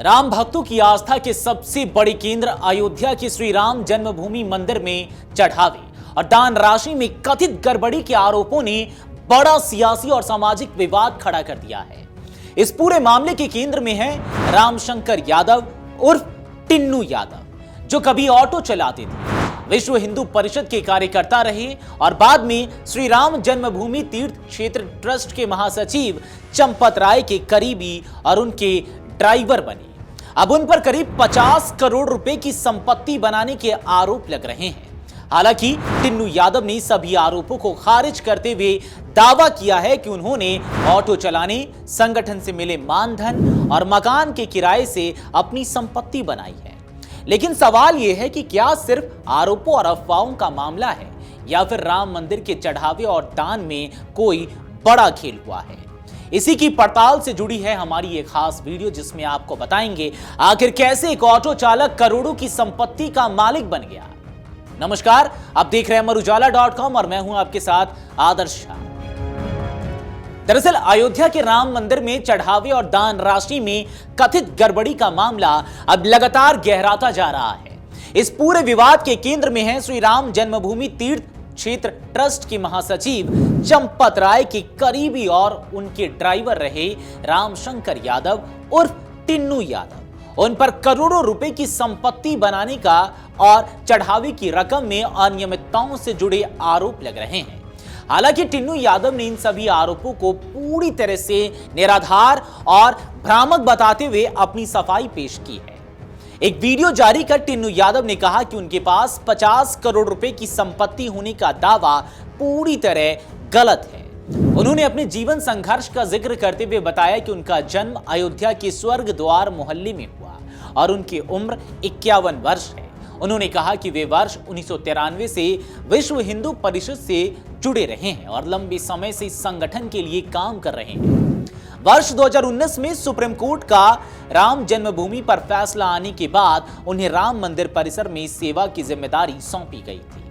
राम भक्तों की आस्था के सबसे बड़े केंद्र अयोध्या के श्री राम जन्मभूमि मंदिर में चढ़ावे और दान राशि में कथित गड़बड़ी के आरोपों ने बड़ा सियासी और सामाजिक विवाद खड़ा कर दिया है। इस पूरे मामले के केंद्र में है रामशंकर यादव उर्फ टिन्नू यादव, जो कभी ऑटो चलाते थे, विश्व हिंदू परिषद के कार्यकर्ता रहे और बाद में श्री राम जन्मभूमि तीर्थ क्षेत्र ट्रस्ट के महासचिव चंपत राय के करीबी और उनके ड्राइवर बने। अब उन पर करीब 50 करोड़ रुपए की संपत्ति बनाने के आरोप लग रहे हैं। हालांकि टिन्नू यादव ने सभी आरोपों को खारिज करते हुए दावा किया है कि उन्होंने ऑटो चलाने, संगठन से मिले मानधन और मकान के किराए से अपनी संपत्ति बनाई है। लेकिन सवाल यह है कि क्या सिर्फ आरोपों और अफवाहों का मामला है या फिर राम मंदिर के चढ़ावे और दान में कोई बड़ा खेल हुआ है। इसी की पड़ताल से जुड़ी है हमारी ये खास वीडियो, जिसमें आपको बताएंगे आखिर कैसे एक ऑटो चालक करोड़ों की संपत्ति का मालिक बन गया। नमस्कार, आप देख रहे हैं अमरुजाला.com और मैं हूं आपके साथ आदर्श शाह। दरअसल अयोध्या के राम मंदिर में चढ़ावे और दान राशि में कथित गड़बड़ी का मामला अब लगातार गहराता जा रहा है। इस पूरे विवाद के केंद्र में है श्री राम जन्मभूमि तीर्थ क्षेत्र ट्रस्ट के महासचिव चंपत राय के करीबी और उनके ड्राइवर रहे रामशंकर यादव उर्फ टिन्नू यादव। उन पर करोड़ों रुपए की संपत्ति बनाने का और चढ़ावे की रकम में अनियमितताओं से जुड़े आरोप लग रहे हैं। हालांकि टिन्नू यादव ने इन सभी आरोपों को पूरी तरह से निराधार और भ्रामक बताते हुए अपनी सफाई पेश की है। एक वीडियो जारी कर टिन्नू यादव ने कहा कि उनके पास 50 करोड़ रुपए की संपत्ति होने का दावा पूरी तरह गलत है। उन्होंने अपने जीवन संघर्ष का जिक्र करते हुए बताया कि उनका जन्म अयोध्या के स्वर्ग द्वार मोहल्ले में हुआ और उनकी उम्र 51 वर्ष है। उन्होंने कहा कि वे वर्ष 1993 से विश्व हिंदू परिषद से जुड़े रहे हैं और लंबे समय से इस संगठन के लिए काम कर रहे हैं। वर्ष 2019 में सुप्रीम कोर्ट का राम जन्मभूमि पर फैसला आने के बाद उन्हें राम मंदिर परिसर में सेवा की जिम्मेदारी सौंपी गई थी।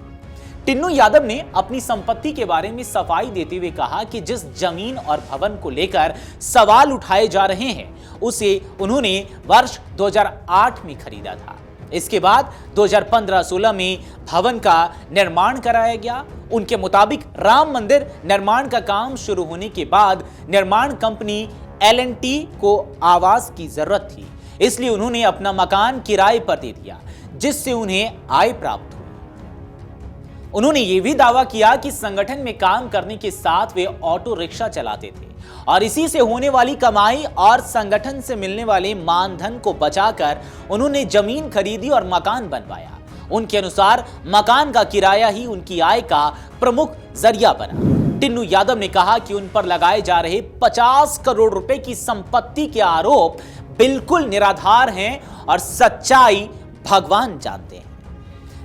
टिन्नू यादव ने अपनी संपत्ति के बारे में सफाई देते हुए कहा कि जिस जमीन और भवन को लेकर सवाल उठाए जा रहे हैं उसे उन्होंने वर्ष 2008 में खरीदा था। इसके बाद 2015-16 में भवन का निर्माण कराया गया। उनके मुताबिक राम मंदिर निर्माण का काम शुरू होने के बाद निर्माण कंपनी L&T को आवास की जरूरत थी, इसलिए उन्होंने अपना मकान किराए पर दे दिया, जिससे उन्हें आय प्राप्त हुई। उन्होंने यह भी दावा किया कि संगठन में काम करने के साथ वे ऑटो रिक्शा चलाते थे और इसी से होने वाली कमाई और संगठन से मिलने वाले मानधन को बचाकर उन्होंने जमीन खरीदी और मकान बनवाया। उनके अनुसार मकान का किराया ही उनकी आय का प्रमुख जरिया बना। टिन्नू यादव ने कहा कि उन पर लगाए जा रहे 50 करोड़ रुपए की संपत्ति के आरोप बिल्कुल निराधार हैं और सच्चाई भगवान जानते हैं।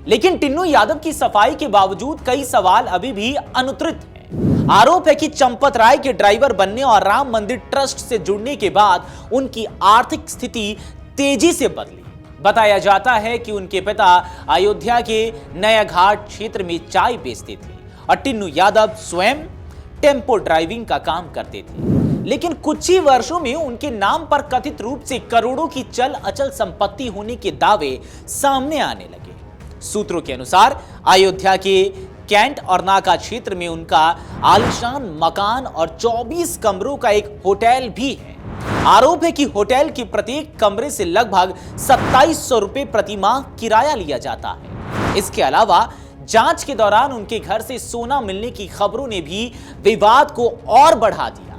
लेकिन टिन्नू यादव की सफाई के बावजूद कई सवाल अभी भी अनुत्तरित हैं। आरोप है कि चंपत राय के ड्राइवर बनने और राम मंदिर ट्रस्ट से जुड़ने के बाद उनकी आर्थिक स्थिति तेजी से बदली। बताया जाता है कि उनके पिता अयोध्या के नया घाट क्षेत्र में चाय बेचते थे और टिन्नू यादव स्वयं टेम्पो ड्राइविंग का काम करते थे। लेकिन कुछ ही वर्षों में उनके नाम पर कथित रूप से करोड़ों की चल अचल संपत्ति होने के दावे सामने आने लगे। सूत्रों के अनुसार अयोध्या के कैंट और नाका क्षेत्र में उनका आलीशान मकान और 24 कमरों का एक होटल भी है। आरोप है कि होटल के प्रत्येक कमरे से लगभग 2700 रुपए प्रति माह किराया लिया जाता है। इसके अलावा जांच के दौरान उनके घर से सोना मिलने की खबरों ने भी विवाद को और बढ़ा दिया।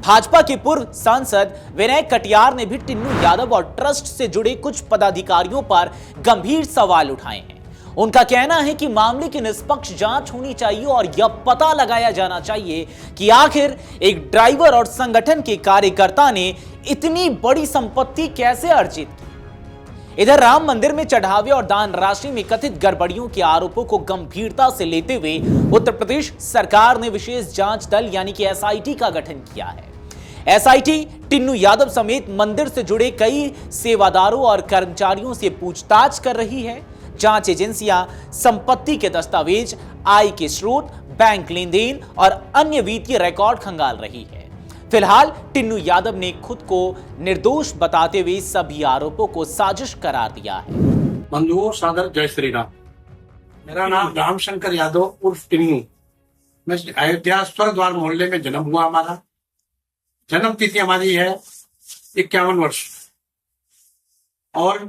भाजपा के पूर्व सांसद विनय कटियार ने भी टिन्नू यादव और ट्रस्ट से जुड़े कुछ पदाधिकारियों पर गंभीर सवाल उठाए हैं। उनका कहना है कि मामले की निष्पक्ष जांच होनी चाहिए और यह पता लगाया जाना चाहिए कि आखिर एक ड्राइवर और संगठन के कार्यकर्ता ने इतनी बड़ी संपत्ति कैसे अर्जित की। इधर राम मंदिर में चढ़ावे और दान राशि में कथित गड़बड़ियों के आरोपों को गंभीरता से लेते हुए उत्तर प्रदेश सरकार ने विशेष जांच दल यानी कि SIT का गठन किया है। SIT टिन्नू यादव समेत मंदिर से जुड़े कई सेवादारों और कर्मचारियों से पूछताछ कर रही है। जांच एजेंसियां संपत्ति के दस्तावेज, आय के स्रोत, बैंक लेन देन और अन्य वित्तीय रिकॉर्ड खंगाल रही है। फिलहाल टिन्नू यादव ने खुद को निर्दोष बताते हुए सभी आरोपों को साजिश करार दिया है। बंधुओं, सादर जय श्री राम। मेरा नाम रामशंकर यादव उर्फ टिन्नू। मैं अयोध्या स्वर्गद्वार मोहल्ले में जन्म हुआ। हमारा जन्म तिथि हमारी है 51 वर्ष और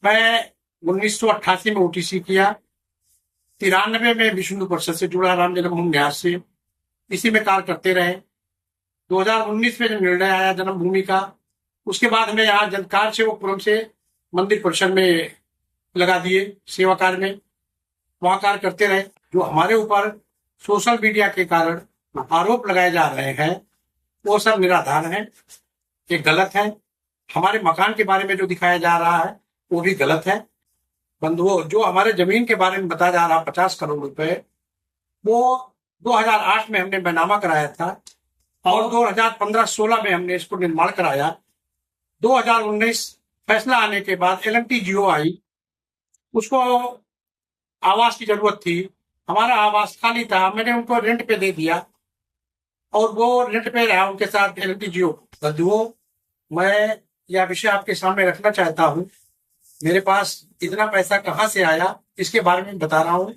मैं 1988 में ओटीसी किया। 93 में विश्व हिंदू परिषद से जुड़ा, राम जन्मभूमि न्यास से, इसी में कार्य करते रहे। 2019 में जब निर्णय आया जन्मभूमि का, उसके बाद हमें यहाँ कार सेवकपुरम से मंदिर परिसर में लगा दिए सेवा कार्य में, वहां कार्य करते रहे। जो हमारे ऊपर सोशल मीडिया के कारण आरोप लगाए जा रहे हैं वो सब निराधार हैं, ये गलत है। हमारे मकान के बारे में जो दिखाया जा रहा है वो भी गलत है। बंधुओं, जो हमारे जमीन के बारे में बताया जा रहा 50 करोड़ रुपए, वो 2008 में हमने बैनामा कराया था और 2015-16 में हमने इसको निर्माण कराया। 2019 फैसला आने के बाद LNT जियो आई, उसको आवास की जरूरत थी, हमारा आवास खाली था, मैंने उनको रेंट पे दे दिया और वो रेंट पे रहा उनके साथ LNT जियो। बंधुओं, मैं यह विषय आपके सामने रखना चाहता हूँ। मेरे पास इतना पैसा कहाँ से आया इसके बारे में बता रहा हूँ।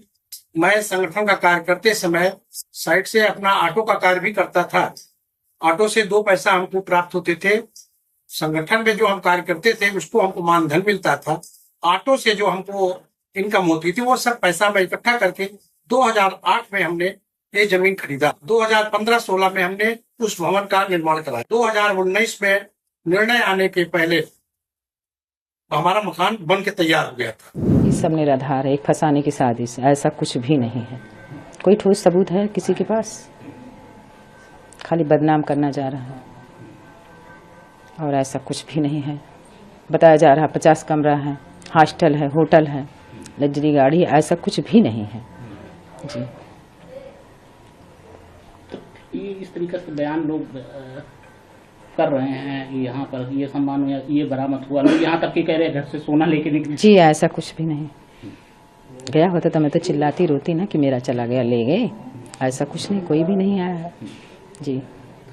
मैं संगठन का कार्य करते समय साइड से अपना ऑटो का कार्य भी करता था। ऑटो से 2 पैसा हमको प्राप्त होते थे। संगठन में जो हम कार्य करते थे उसको हमको मानधन मिलता था। ऑटो से जो हमको इनकम होती थी वो सब पैसा मैं इकट्ठा करके 2008 में हमने ये जमीन खरीदा। 2015-16 में हमने उस भवन का निर्माण कराया। 2019 में निर्णय आने के पहले हमारा मकान बन के तैयार हो गया था। ये सब निराधार है, एक फंसाने की साजिश, ऐसा कुछ भी नहीं है। कोई ठोस सबूत है किसी के पास? खाली बदनाम करना जा रहा है और ऐसा कुछ भी नहीं है। बताया जा रहा 50 कमरा है, हॉस्टल है, होटल है, लग्जरी गाड़ी, ऐसा कुछ भी नहीं है जी। ये इस तरीके से बयान लोग कर रहे हैं, यहाँ पर ये सम्मान हुआ, ये बरामद हुआ, लोग यहाँ तक के कह रहे हैं घर से सोना लेके निकले। जी ऐसा कुछ भी नहीं। गया होता तो मैं तो चिल्लाती रोती ना कि मेरा चला गया, ले गए। ऐसा कुछ नहीं, कोई भी नहीं आया है जी।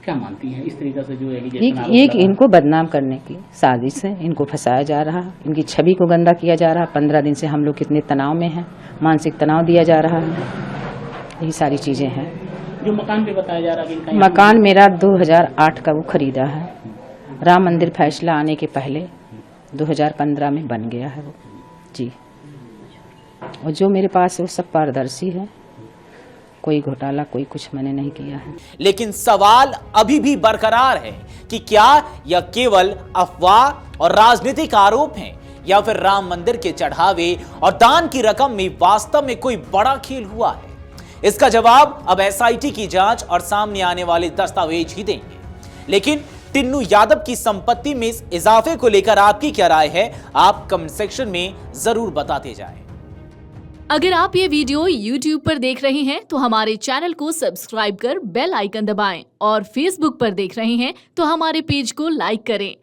क्या मानती हैं इस तरीके से जो एक इनको बदनाम करने की साजिश है, इनको फंसाया जा रहा, इनकी छवि को गंदा किया जा रहा। 15 दिन से हम लोग कितने तनाव में हैं, मानसिक तनाव दिया जा रहा है, यही सारी चीजें हैं। जो मकान पे बताया जा रहा है कि मकान मेरा 2008 का वो खरीदा है। राम मंदिर फैसला आने के पहले 2015 में बन गया है वो जी। और जो मेरे पास है वो सब पारदर्शी है, कोई घोटाला कोई कुछ मैंने नहीं किया है। लेकिन सवाल अभी भी बरकरार है कि क्या यह केवल अफवाह और राजनीतिक आरोप हैं या फिर राम मंदिर के चढ़ावे और दान की रकम में वास्तव में कोई बड़ा खेल हुआ है। इसका जवाब अब SIT की जांच और सामने आने वाले दस्तावेज ही देंगे। लेकिन टिन्नू यादव की संपत्ति में इस इजाफे को लेकर आपकी क्या राय है, आप कमेंट सेक्शन में जरूर बताते जाएं। अगर आप ये वीडियो YouTube पर देख रहे हैं तो हमारे चैनल को सब्सक्राइब कर बेल आइकन दबाएं और Facebook पर देख रहे हैं तो हमारे पेज को लाइक करें।